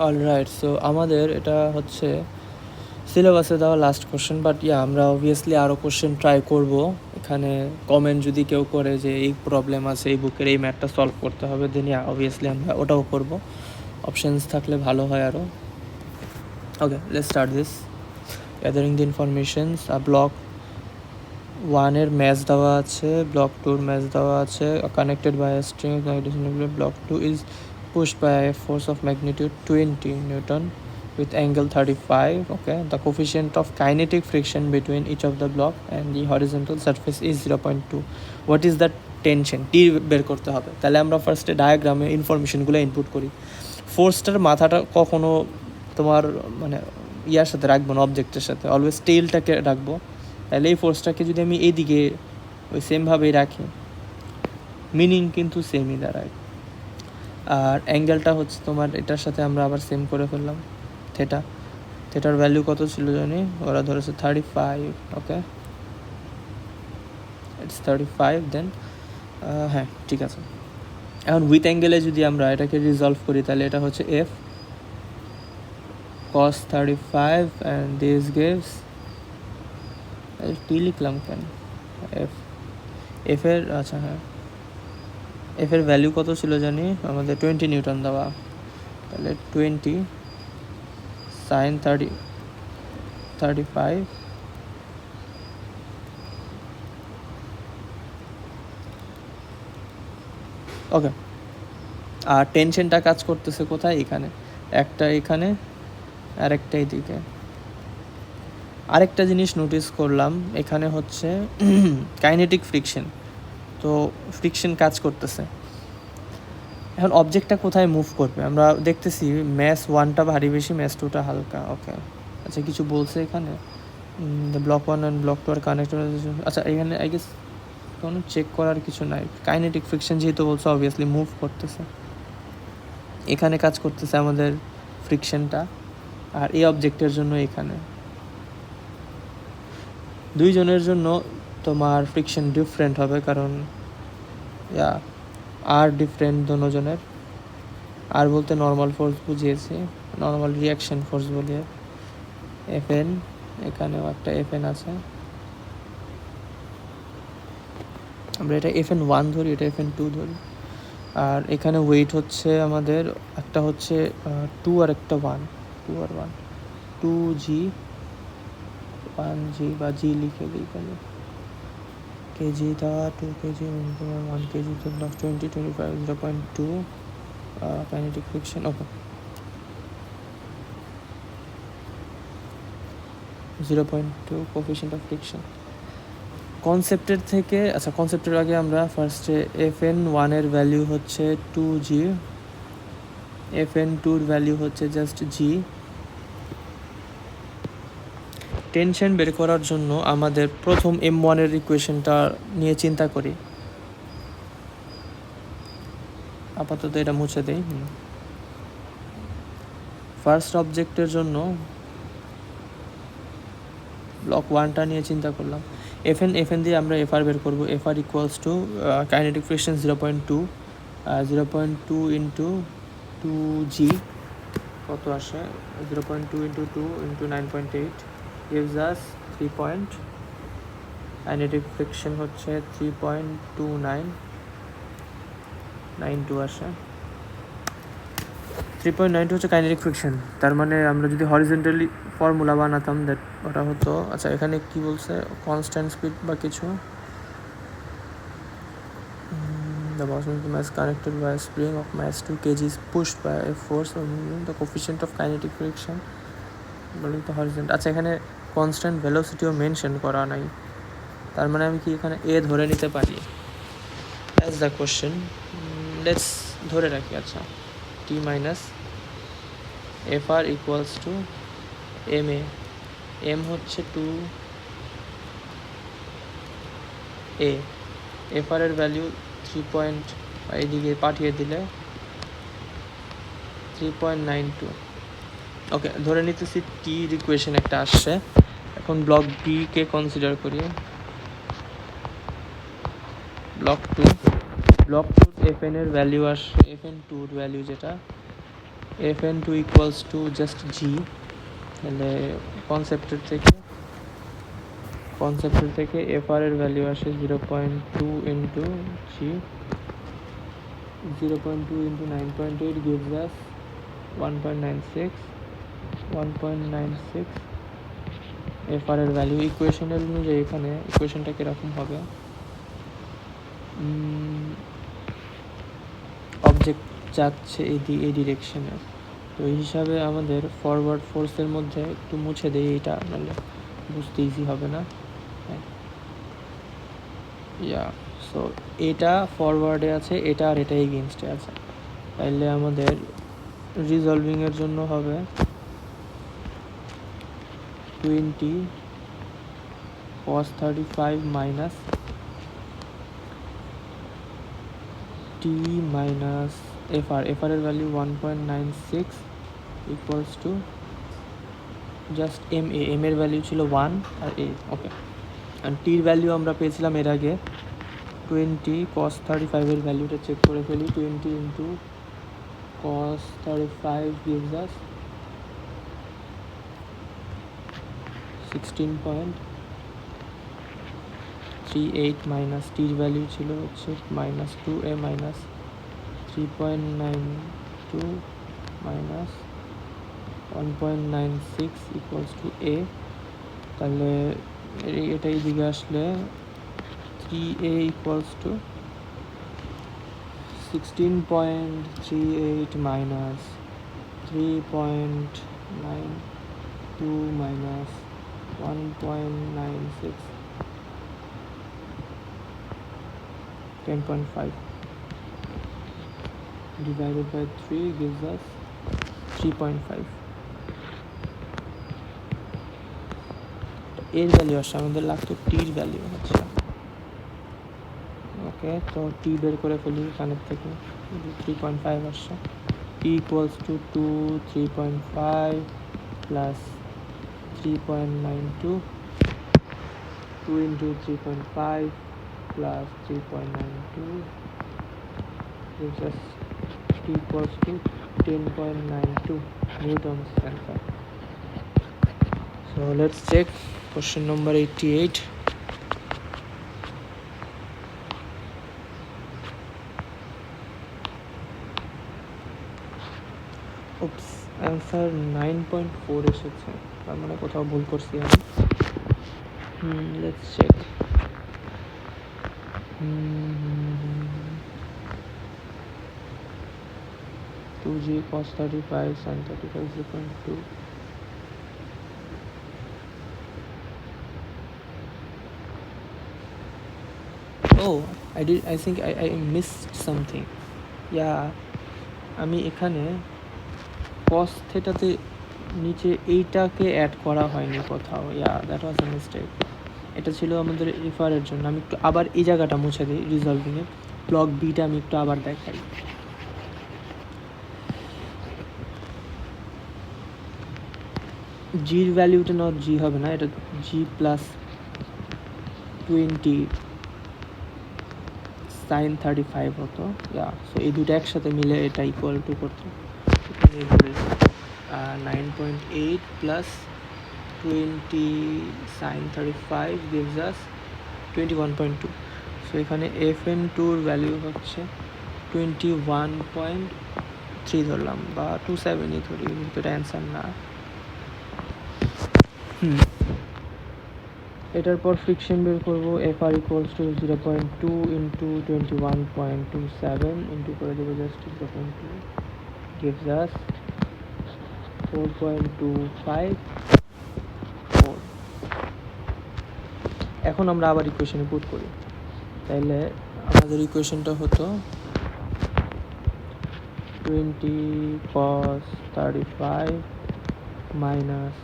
Alright, so আমাদের এটা হচ্ছে সিলেবাসে দেওয়া লাস্ট কোশ্চেন, বাট আমরা অবভিয়াসলি আরও কোশ্চেন ট্রাই করব। এখানে কমেন্ট যদি কেউ করে যে এই প্রবলেম আছে, এই বুকের এই ম্যাথটা সলভ করতে হবে, দেন অবভিয়াসলি আমরা ওটাও করব। অপশানস থাকলে ভালো হয় আরও। Okay, let's start this. Gathering the informations. Block 1-এর ম্যাচ দেওয়া আছে, ব্লক 2-র ম্যাচ দেওয়া আছে। Connected by a string, block 2 is pushed by a force of magnitude 20 Newton with angle 35. Okay, the coefficient of kinetic friction between each of the block and the horizontal surface is 0.2. What is the tension? T বের করতে হবে। তাহলে আমরা ফার্স্টে ডায়াগ্রামে ইনফরমেশনগুলো input করি। ফোর্সটার মাথাটা কখনো তোমার মানে ইয়ার সাথে রাখবো না, অবজেক্টের সাথে, অলওয়েজ টেইলটাকে রাখবো। তাহলে এই ফোর্সটাকে যদি আমি এইদিকে ওই সেমভাবেই রাখি, মিনিং কিন্তু সেমই দাঁড়ায়। আর অ্যাঙ্গেলটা হচ্ছে তোমার এটার সাথে আমরা আবার সেম করে ফেললাম, থেটার ভ্যালু কত ছিল জানি, ওরা ধরেছে 35। ওকে, ইটস 35। দেন হ্যাঁ ঠিক আছে। এখন উইথ অ্যাঙ্গেলে যদি আমরা এটাকে রিজলভ করি, তাহলে এটা হচ্ছে F cos 35 and this gives টি লিখলাম কেন, এফের আচ্ছা হ্যাঁ, এফের ভ্যালু কত ছিল জানি আমাদের 20 নিউটন দেওয়া। তাহলে 20 sin 35 ওকে। আর টেনশনটা কাজ করতেছে কোথায়, এখানে একটা, এখানে আর একটা এইদিকে। আরেকটা জিনিস নোটিস করলাম, এখানে হচ্ছে কাইনেটিক ফ্রিকশন, তো ফ্রিকশন কাজ করতেছে। এখন অবজেক্টটা কোথায় মুভ করবে আমরা দেখতেছি, ম্যাস 1টা ভারী বেশি, ম্যাস 2টা হালকা। ওকে, আচ্ছা কিছু বলছে এখানে, block 1 and block 2 are connected. আচ্ছা এখানে আই গেস কোনো চেক করার কিছু নাই, কাইনেটিক ফ্রিকশন যেহেতু বলছে অবভিয়াসলি মুভ করতেছে, এখানে কাজ করতেছে আমাদের ফ্রিকশনটা। আর এই অবজেক্টের জন্য এখানে দুইজনের জন্য তোমার ফ্রিকশন ডিফারেন্ট হবে, কারণ আর ডিফারেন্ট দুজনের। আর বলতে নর্মাল ফোর্স বুঝিয়েছি, নর্মাল রিয়াকশন ফোর্স বলে এফএন, এখানেও একটা এফএন আছে, আমরা এটা এফএন 1 ধরি, এটা এফএন 2 ধরি। আর এখানে ওয়েট হচ্ছে আমাদের একটা হচ্ছে 2 আর একটা 1, 2 আর 1, 2g 1g বা জি লিখে দিই তাহলে, কেজি था 2 কেজি 1 কেজি তো 20 25 0.2 kinetic friction. Okay, 0.2 coefficient of friction. কনসেপ্টের থেকে, আচ্ছা কনসেপ্টের আগে আমরা ফার্স্টে এফএন 1-এর ভ্যালু হচ্ছে 2g, এফএন 2-র ভ্যালু হচ্ছে জাস্ট জি। টেনশন বের করার জন্য আমাদের প্রথম M1-এর ইকুয়েশনটা নিয়ে চিন্তা করি। আপাতত এটা মুছে দেই। ফার্স্ট অবজেক্টের জন্য ব্লক 1টা নিয়ে চিন্তা করলাম। এফএন দিয়ে আমরা এফআর বের করবো। FR equals to kinetic friction 0.2, 0.2 into 2g কত আসে, 0.2 into 2 into 9.8 gives us 3. Kinetic friction হচ্ছে 3.2992 আসে। 3.92 হচ্ছে কাইনেটিক ফ্রিকশন। তার মানে আমরা যদি হরিজন্টালি ফর্মুলা বানাতাম দ্যাট ওটা হতো, আচ্ছা এখানে কি বলছে, কনস্ট্যান্ট স্পিড বা কিছু, the mass connected by a spring of mass 2 kg is pushed by a force of the coefficient of kinetic friction বলি তো হরিজন্টাল। আচ্ছা এখানে কনস্ট্যান্ট ভেলোসিটিও মেনশন করা নাই, তার মানে আমি কি এখানে এ ধরে নিতে পারি? দ্যাটস দ্য কোশ্চেন, লেটস ধরে রাখি। আচ্ছা T minus F R equals to M A, M হচ্ছে 2 এ, এফ আর এর ভ্যালু 3. এইদিকে পাঠিয়ে দিলে 3.92। ওকে, ধরে নিতেছি টি ইকুয়েশন একটা আসছে। এখন ব্লক বি কে কনসিডার করি, ব্লক 2 এফএন এর ভ্যালু আসছে, এফএন 2-র ভ্যালু যেটা fn2 ইকুয়ালস টু জাস্ট জি, তাহলে কনসেপ্টের থেকে fr এর ভ্যালু আসে 0.2 ইন্টু জি, 0.2 ইন্টু 9.8 gives us 1.96 fr এর ভ্যালু। ইকুয়েশনের অনুযায়ী এখানে ইকুয়েশনটা কীরকম হবে, অবজেক্ট যাচ্ছে এই ডিরেকশনে, তো এই হিসাবে আমাদের ফরওয়ার্ড ফোর্সের মধ্যে একটু মুছে দেই এইটা, নাহলে বুঝতে ইজি হবে না। ইয়া, সো এটা ফরওয়ার্ডে আছে, এটা আর এটা এগেনস্টে আছে, তাইলে আমাদের রিজলভিংয়ের জন্য হবে 20 cos 35 minus t minus fr এর value 1.96 equals to just M এর ভ্যালু ছিল 1 আর a, ওকে। আর টির ভ্যালু আমরা পেয়েছিলাম এর আগে 20 cos 35 এর ভ্যালুটা চেক করে ফেলি। 20 into cos 35 gives us 16.38 minus টির ভ্যালু ছিল হচ্ছে minus 2a minus 3.92 minus 1.96 equals two a, তাহলে এটাই দিকে আসলে 3a equals to 16.38 minus 3.92 minus 1.96 10.5 divided by 3 gives us 3.5। এর ভ্যালু আসছে, আমাদের লাগতো টির ভ্যালু হচ্ছে, ওকে। তো টি বের করে ফেলি এখানের থেকে, 3.5 আসছে। T equals to 3.5 plus 3.92, 2 into 3.5 plus 3.92 gives us t equals to 10.92 newtons answer. So let's check question number 88. Oops, answer 9.4 এসেছে, তার মানে কোথাও ভুল করছি আমি। Let's check. 2g cos 35 sin 35 0.2. Oh, I think I missed something. Yeah, আমি এখানে cos থেটাতে নিচে এইটাকে অ্যাড করা হয়নি কোথাও। That was a mistake. এটা ছিল আমাদের এফআরের জন্য। আমি একটু আবার এই জায়গাটা মুছে দিই রিজলভিংয়ে, ব্লক বিটা আমি একটু আবার দেখাই। জির ভ্যালুটা নট জি হবে না, এটা জি প্লাস 20 sin 35 হতো। সো এই দুটো একসাথে মিলে এটা ইকুয়াল টু করতো 9.8 plus 20 sin 35 gives us 21.2. So এখানে fn2 ভ্যালু হচ্ছে 21.3 ধরলাম, বা 27ই ধরি, কিন্তু এটা অ্যান্সার না। এটার পর ফ্রিকশন বের করবো। fr equals to 0.2 into 21.27 into করে দেবো জাস্ট 0.2 gives us 4.254। এখন আমরা আবার ইকুয়েশনে পুট করি, তাইলে আমাদের ইকুয়েশনটা হতো 20 cos 35 মাইনাস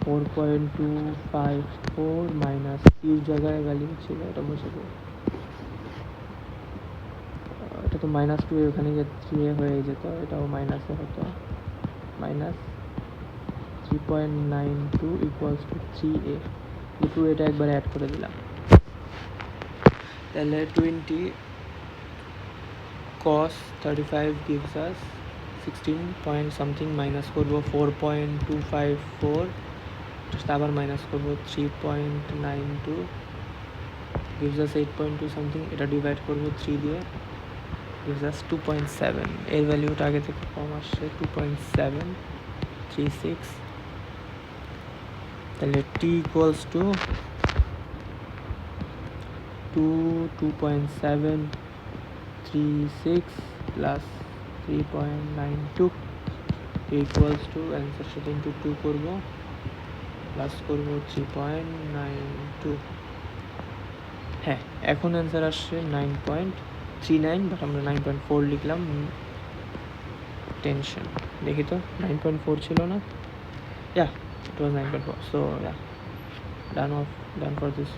4.254 মাইনাস ইউর জায়গায় ভ্যালু ছিল, এটা মুছে দেবো। এটা তো -2 ওখানে যে 3 হয়ে যেত, এটাও মাইনাসে হতো, মাইনাস 3.92 ইকুয়ালস টু 3a। দুটো এটা একবার অ্যাড করে দিলাম, তাহলে 20 cos 35 gives us 16 point something minus করবো 4.254, জাস্ট আবার মাইনাস করবো 3.92, gives us 8.2 সামথিং, এটা ডিভাইড করবো 3 দিয়ে, gives us 2.7, এর ভ্যালুটা আগে থেকে কম আসছে 2.736, তাহলে t equals to 2.736 plus 3.92 equals to answer সাথে ইন্টু 2 করবো, প্লাস করবো 3.92, হ্যাঁ এখন অ্যান্সার আসছে 9.39, বাট আমরা 9.4 লিখলাম, টেনশন, দেখি তো 9.4 ছিল না, ইট ওয়াজ 9.4, সো ডান ফর দিস।